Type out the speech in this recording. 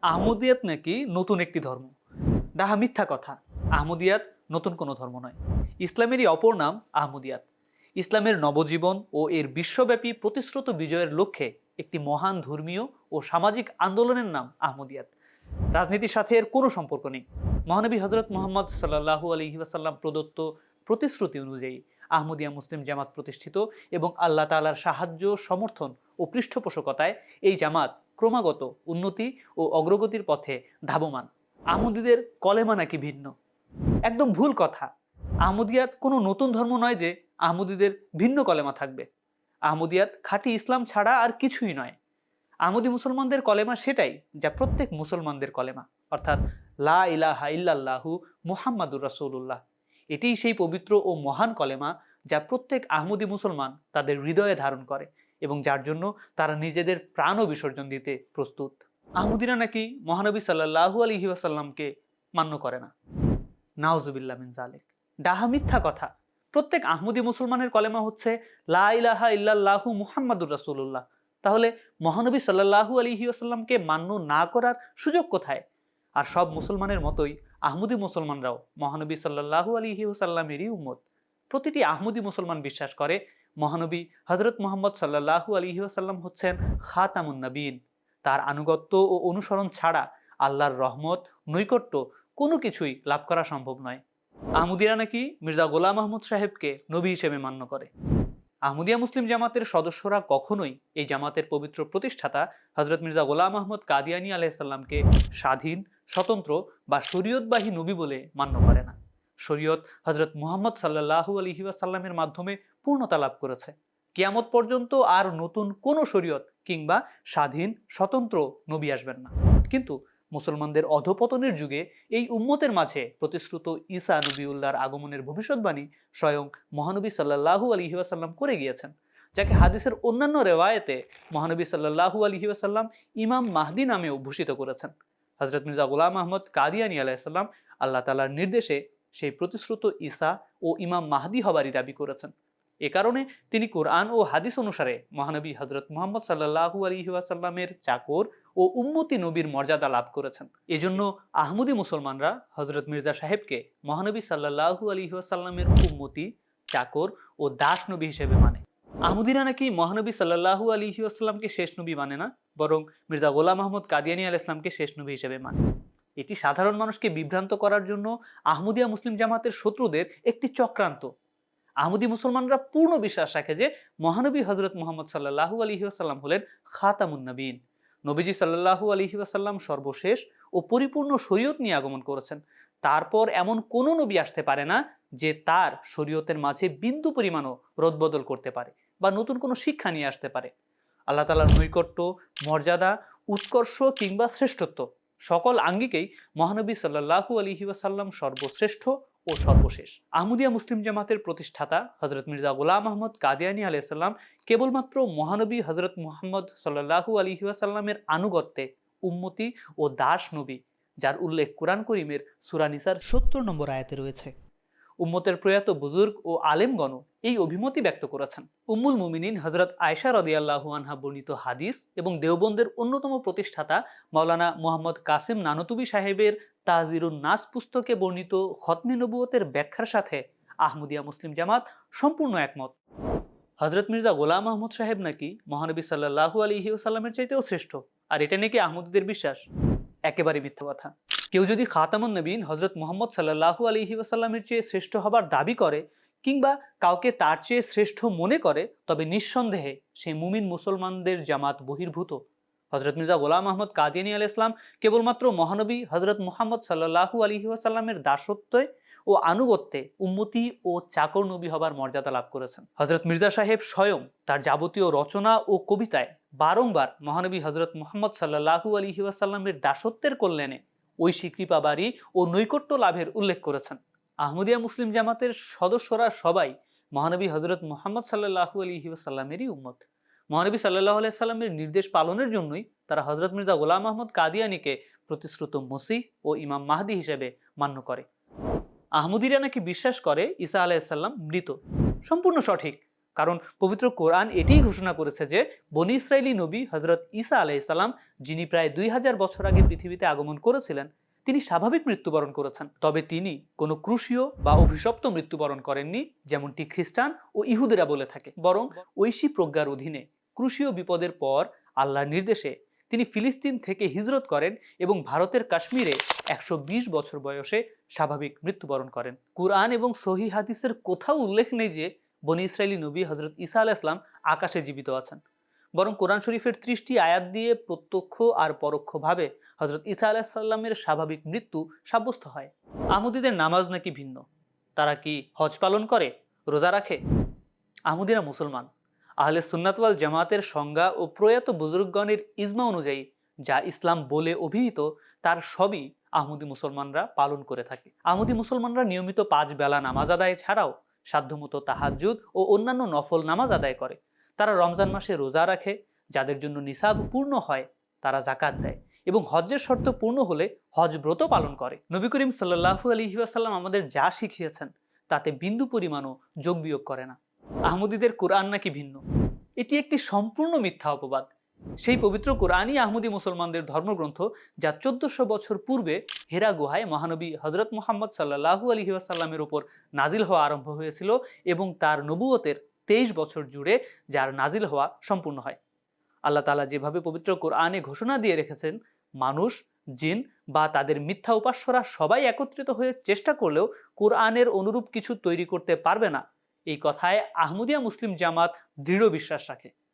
আহমদিয়াত নাকি নতুন একটি ধর্ম। ডাহা মিথ্যা কথা। আহমদিয়াত নতুন কোনো ধর্ম নয়। ইসলামেরই অপর নাম আহমদিয়াত। ইসলামের নবজীবন ও এর বিশ্বব্যাপী প্রতিশ্রুত বিজয়ের লক্ষ্যে একটি মহান ধর্মীয় ও সামাজিক আন্দোলনের নাম আহমদিয়াত। রাজনীতির সাথে এর কোনো সম্পর্ক নেই। মহানবী হজরত মোহাম্মদ সাল্লাল্লাহু আলাইহি ওয়াসাল্লাম প্রদত্ত প্রতিশ্রুতি অনুযায়ী আহমদিয়া মুসলিম জামাত প্রতিষ্ঠিত এবং আল্লাহ তাআলার সাহায্য, সমর্থন ও পৃষ্ঠপোষকতায় এই জামাত ক্রমাগত উন্নতি ও অগ্রগতির পথে ধাবমান। আহমদীদের কলেমা নাকি ভিন্ন? একদম ভুল কথা। আহমদিয়াত কোনো নতুন ধর্ম নয় যে আহমদীদের ভিন্ন কলেমা থাকবে। আহমদিয়াত খাঁটি ইসলাম ছাড়া আর কিছুই নয়। আহমদী মুসলমানদের কলেমা সেটাই যা প্রত্যেক মুসলমানদের কলেমা, অর্থাৎ লা ইলাহা ইল্লাল্লাহু মুহাম্মাদুর রাসূলুল্লাহ। এটিই সেই পবিত্র ও মহান কলেমা যা প্রত্যেক আহমদী মুসলমান তাদের হৃদয়ে ধারণ করে এবং যার জন্য তারা নিজেদের প্রাণও বিসর্জন দিতে প্রস্তুত। আহমদীরা নাকি মহানবী সাল্লাল্লাহু আলাইহি ওয়াসাল্লামকে মান্য করে না। নাউজুবিল্লাহ মিন যালিক। ডাহা মিথ্যা কথা। প্রত্যেক আহমদী মুসলমানের কলেমা হচ্ছে লা ইলাহা ইল্লাল্লাহু মুহাম্মাদুর রাসূলুল্লাহ। তাহলে মহানবী সাল্লাল্লাহু আলাইহি ওয়াসাল্লামকে মান্য না করার সুযোগ কোথায়? আর সব মুসলমানের মতোই আহমদী মুসলমানরাও মহানবী সাল্লাল্লাহু আলাইহি ওয়াসাল্লামেরই উম্মত। প্রতিটি আহমদী মুসলমান বিশ্বাস করে মহানবী হযরত মুহাম্মদ সাল্লাল্লাহু আলাইহি ওয়াসাল্লাম হচ্ছেন খাতামুন নবীন। তার আনুগত্য ও অনুসরণ ছাড়া আল্লাহর রহমত, নৈকট্য কোনো কিছুই লাভ করা সম্ভব নয়। আহমদীরা নাকি মির্জা গোলাম আহমদ সাহেবকে নবী হিসেবে মান্য করে। আহমদিয়া মুসলিম জামাতের সদস্যরা কখনোই এই জামাতের পবিত্র প্রতিষ্ঠাতা হজরত মির্জা গোলাম আহমদ কাদিয়ানী আলাইসাল্লামকে স্বাধীন, স্বতন্ত্র বা শরীয়তবাহী নবী বলে মান্য করে না। শরীয়ত হজরত মুহাম্মদ সাল্লাল্লাহু আলাইহি ওয়াসাল্লামের মাধ্যমে পূর্ণতা লাভ করেছে। কিয়ামত পর্যন্ত আর নতুন কোনো শরীয়ত কিংবা স্বাধীন, স্বতন্ত্র নবী আসবেন না। কিন্তু মুসলমানদের অধপতনের যুগে এই উম্মতের মাঝে প্রতিশ্রুত ঈসা নবিউল্লাহর আগমনের ভবিষ্যৎবাণী স্বয়ং মহানবী সাল্লাল্লাহু আলাইহি ওয়াসাল্লাম করে গিয়েছেন, যাকে হাদিসের অন্যান্য রেওয়ায়েতে মহানবী সাল্লাল্লাহু আলাইহি ওয়াসাল্লাম ইমাম মাহদি নামেও ভূষিত করেছেন। হযরত মির্জা গোলাম আহমদ কাদিয়ানী আলাইহিস সালাম আল্লাহ তাআলার নির্দেশে সেই প্রতিশ্রুত ঈসা ও ইমাম মাহদি হবারই দাবি করেছেন। এ কারণে তিনি কোরআন ও হাদিস অনুসারে মহানবী হযরত মুহাম্মদ সাল্লাল্লাহু আলাইহি ওয়াসাল্লামের চাকর ও উম্মতি নবীর মর্যাদা লাভ করেছেন। এজন্য আহমদী মুসলমানরা হযরত মির্জা সাহেবকে মহানবী সাল্লাল্লাহু আলাইহি ওয়াসাল্লামের উম্মতি, চাকর ও দাস নবী হিসেবে মানে। আহমদীরা নাকি মহানবী সাল্লাল্লাহু আলাইহি ওয়াসাল্লামকে শেষ নবী মানে না, বরং মির্জা গোলাম আহমদ কাদিয়ানী আলাইহিস সালামকে শেষ নবী হিসেবে মানে। এটি সাধারণ মানুষকে বিভ্রান্ত করার জন্য আহমদিয়া মুসলিম জামাতের শত্রুদের একটি চক্রান্ত। আহমদী মুসলমানরা পূর্ণ বিশ্বাস রাখে যে মহানবী হযরত মুহাম্মদ সাল্লাল্লাহু আলাইহি ওয়াসাল্লাম হলেন খাতামুন নবীন। নবীজি সাল্লাল্লাহু আলাইহি ওয়াসাল্লাম সর্বশেষ ও পরিপূর্ণ শরীয়ত নিয়ে আগমন করেছেন। তারপর এমন কোনো নবী আসতে পারে না যে তার শরীয়তের মাঝে বিন্দু পরিমাণও রদবদল করতে পারে বা নতুন কোনো শিক্ষা নিয়ে আসতে পারে। আল্লাহ তাআলার নৈকট্য, মর্যাদা, উৎকর্ষ কিংবা শ্রেষ্ঠত্ব সকল আঙ্গিকেই মহানবী সাল্লাল্লাহু আলাইহি ওয়াসাল্লাম সর্বশ্রেষ্ঠ ও সর্বশেষ। আহমদিয়া মুসলিম জামাতের প্রতিষ্ঠাতা হযরত মির্জা গোলাম আহমদ কাদিয়ানী আলাইহিস সালাম কেবলমাত্র মহানবী হযরত মুহাম্মদ সাল্লাল্লাহু আলাইহি ওয়াসাল্লামের আনুগত্যে উম্মতি ও দাস নবী, যার উল্লেখ কুরআন করিমের সূরা নিসার 70 নম্বর আয়াতে রয়েছে। উম্মতের প্রয়াত বুজুর্গ ও আলেমগণ এই অভিমতই ব্যক্ত করেছেন। উম্মুল মুমিনিন হযরত আয়েশা রাদিয়াল্লাহু আনহা বর্ণিত হাদিস এবং দেওবন্দের অন্যতম প্রতিষ্ঠাতা মাওলানা মুহাম্মদ কাসেম নানতুবি সাহেবের তাজিরুন নাস পুস্তকে বর্ণিত খতমে নবুয়তের ব্যাখ্যার সাথে আহমদিয়া মুসলিম জামাত সম্পূর্ণ একমত। হযরত মির্জা গোলাম আহমদ সাহেব নাকি মহানবী সাল্লাল্লাহু আলাইহি ওয়াসাল্লামের চাইতেও শ্রেষ্ঠ, আর এটা নাকি আহমদীদের বিশ্বাস। একেবারে মিথ্যা কথা। কেউ যদি খাতামুন নবীন হযরত মুহাম্মদ সাল্লাল্লাহু আলাইহি ওয়াসাল্লামের চেয়ে শ্রেষ্ঠ হবার দাবি করে কিংবা কাউকে তার চেয়ে শ্রেষ্ঠ মনে করে, তবে নিঃসন্দেহে সে মুমিন মুসলমানদের জামাত বহির্ভূত। হযরত মির্জা গোলাম আহমদ কাদিয়ানী আলাইহিস সালাম কেবলমাত্র মহানবী হযরত মুহাম্মদ সাল্লাল্লাহু আলাইহি ওয়াসাল্লামের দাসত্বে ও আনুগত্যে উম্মতি ও চাকর নবী হবার মর্যাদা লাভ করেছেন। হযরত মির্জা সাহেব স্বয়ং তার যাবতীয় রচনা ও কবিতায় বারংবার মহানবী হযরত মুহাম্মদ সাল্লাল্লাহু আলাইহি ওয়াসাল্লামের দাসত্বের কল্যাণে ঐশী কৃপাবাড়ি ও নৈকট্য লাভের উল্লেখ করেছেন। আহমদিয়া মুসলিম জামাতের সদস্যরা সবাই মহানবী হযরত মুহাম্মদ সাল্লাল্লাহু আলাইহি ওয়াসাল্লামেরই উম্মত। মহানবী সাল্লাল্লাহু আলাইহি সাল্লামের নির্দেশ পালনের জন্যই তারা হযরত মির্জা গোলাম আহমদ কাদিয়ানীকে প্রতিশ্রুত মসিহ ও ইমাম মাহদি হিসেবে মান্য করে। আহমদীরা নাকি বিশ্বাস করে ঈসা আলাইহিস সালাম মৃত। সম্পূর্ণ সঠিক। কারণ পবিত্র কোরআন এটিই ঘোষণা করেছে যে বনী ইসরায়েলী নবী হযরত ঈসা আলাইহিসসালাম, যিনি প্রায় 2000 বছর আগে পৃথিবীতে আগমন করেছিলেন, তিনি স্বাভাবিক মৃত্যুবরণ করেছেন। তবে তিনি কোনো ক্রুশীয় বা অভিশপ্ত মৃত্যুবরণ করেননি, যেমনটি খ্রিস্টান ও ইহুদিরা বলে থাকে, বরং ঐশী প্রজ্ঞার অধীনে ক্রুশীয় বিপদের পর আল্লাহর নির্দেশে তিনি ফিলিস্তিন থেকে হিজরত করেন এবং ভারতের কাশ্মীরে 120 বছর বয়সে স্বাভাবিক মৃত্যুবরণ করেন। কুরআন এবং সহিহ হাদিসের কোথাও উল্লেখ নেই যে বনী ইসরায়েলী নবী হযরত ঈসা আলাইহিস সালাম আকাশে জীবিত আছেন, বরং কোরআন শরীফের 30টি আয়াত দিয়ে প্রত্যক্ষ আর পরোক্ষভাবে হযরত ঈসা আলাইহিস সালামের স্বাভাবিক মৃত্যু সাব্যস্ত হয়। আহমদীদের নামাজ নাকি ভিন্ন, তারা কি হজ পালন করে, রোজা রাখে? আহমদীরা মুসলমান। আহলে সুন্নাত ওয়াল জামাতের সংজ্ঞা ও প্রয়াত বুজুর্গগণের ইজমা অনুযায়ী যা ইসলাম বলে অভিহিত তার সবই আহমদী মুসলমানরা পালন করে থাকে। আহমদী মুসলমানরা নিয়মিত 5 বেলা নামাজ আদায় ছাড়াও সাধ্যমতো তাহাজ্জুদ ও অন্যান্য নফল নামাজ আদায় করে। তারা রমজান মাসে রোজা রাখে, যাদের জন্য নিসাব পূর্ণ হয় তারা যাকাত দেয় এবং হজ্জের শর্ত পূর্ণ হলে হজ ব্রত পালন করে। নবী করিম সাল্লাল্লাহু আলাইহি ওয়াসাল্লাম আমাদের যা শিখিয়েছেন তাতে বিন্দু পরিমাণও যোগ বিয়োগ করে না। আহমদীদের কোরআন নাকি ভিন্ন, এটি একটি সম্পূর্ণ মিথ্যা অপবাদ। সেই পবিত্র কোরআনই আহমদী মুসলমানদের ধর্মগ্রন্থ, যা 1400 বছর পূর্বে হেরা গুহায় মহানবী হযরত মুহাম্মদ সাল্লাল্লাহু আলাইহি ওয়াসাল্লামের উপর নাজিল হওয়া আরম্ভ হয়েছিল এবং তার নবুয়তের 23 বছর জুড়ে যার নাজিল হওয়া সম্পূর্ণ হয়। আল্লাহ তাআলা যেভাবে পবিত্র কোরআনে ঘোষণা দিয়ে রেখেছেন, মানুষ, জিন বা তাদের মিথ্যা উপাস্যরা সবাই একত্রিত হয়ে চেষ্টা করলেও কোরআনের অনুরূপ কিছু তৈরি করতে পারবে না, এই কথায় আহমদিয়া মুসলিম জামাত দৃঢ় বিশ্বাস রাখে।